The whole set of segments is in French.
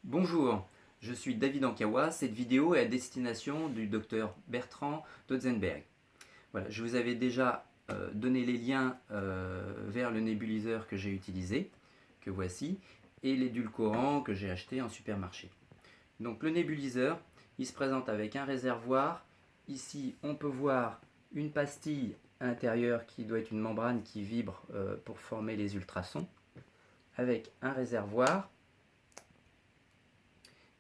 Bonjour, je suis David Ankawa. Cette vidéo est à destination du docteur Bertrand Dotzenberg. Voilà, je vous avais déjà donné les liens vers le nébuliseur que j'ai utilisé, que voici, et l'édulcorant que j'ai acheté en supermarché. Donc le nébuliseur, il se présente avec un réservoir. Ici, on peut voir une pastille à l'intérieur qui doit être une membrane qui vibre pour former les ultrasons, avec un réservoir.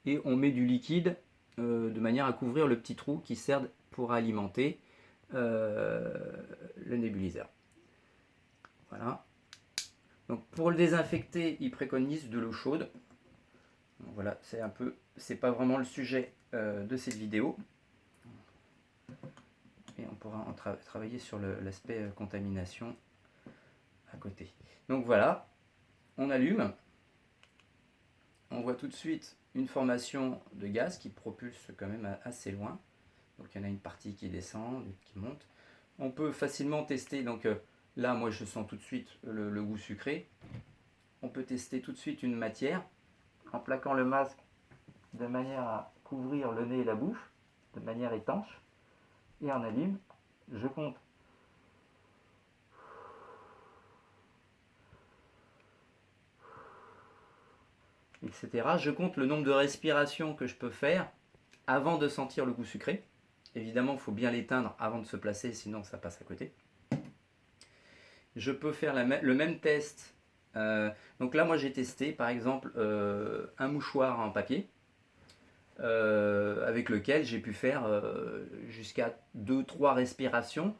Et on met du liquide de manière à couvrir le petit trou qui sert pour alimenter le nébuliseur. Voilà. Donc pour le désinfecter, il préconise de l'eau chaude. Donc voilà, c'est pas vraiment le sujet de cette vidéo. Et on pourra travailler sur l'aspect contamination à côté. Donc voilà, on allume. On voit tout de suite une formation de gaz qui propulse quand même assez loin. Donc il y en a une partie qui descend, une qui monte. On peut facilement tester, donc là moi je sens tout de suite le goût sucré. On peut tester tout de suite une matière en plaquant le masque de manière à couvrir le nez et la bouche, de manière étanche. Et on allume, je compte. Etc. Je compte le nombre de respirations que je peux faire avant de sentir le goût sucré. Évidemment, il faut bien l'éteindre avant de se placer, sinon ça passe à côté. Je peux faire le même test. Donc là, moi j'ai testé par exemple un mouchoir en papier avec lequel j'ai pu faire jusqu'à 2-3 respirations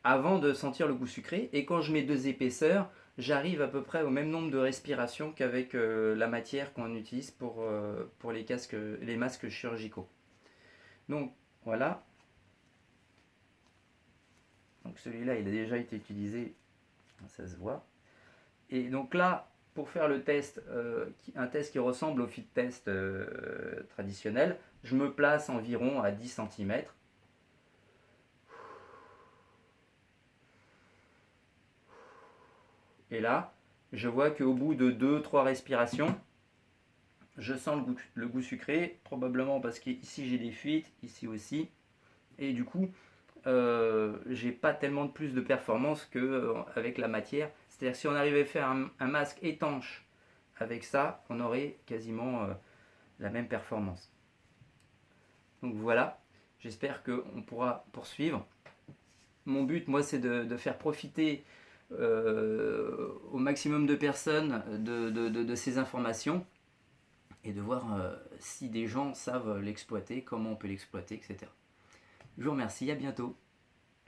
avant de sentir le goût sucré. Et quand je mets 2 épaisseurs, j'arrive à peu près au même nombre de respirations qu'avec la matière qu'on utilise pour les masques chirurgicaux. Donc voilà. Donc celui-là, il a déjà été utilisé, ça se voit. Et donc là, pour faire le test, un test qui ressemble au fit test traditionnel, je me place environ à 10 cm. Et là, je vois qu'au bout de 2-3 respirations, je sens le goût sucré, probablement parce qu'ici j'ai des fuites, ici aussi. Et du coup, j'ai pas tellement de plus de performance qu'avec la matière. C'est-à-dire que si on arrivait à faire un masque étanche avec ça, on aurait quasiment la même performance. Donc voilà, j'espère qu'on pourra poursuivre. Mon but, moi, c'est de faire profiter au maximum de personnes de ces informations et de voir si des gens savent l'exploiter, comment on peut l'exploiter, etc. Je vous remercie, à bientôt.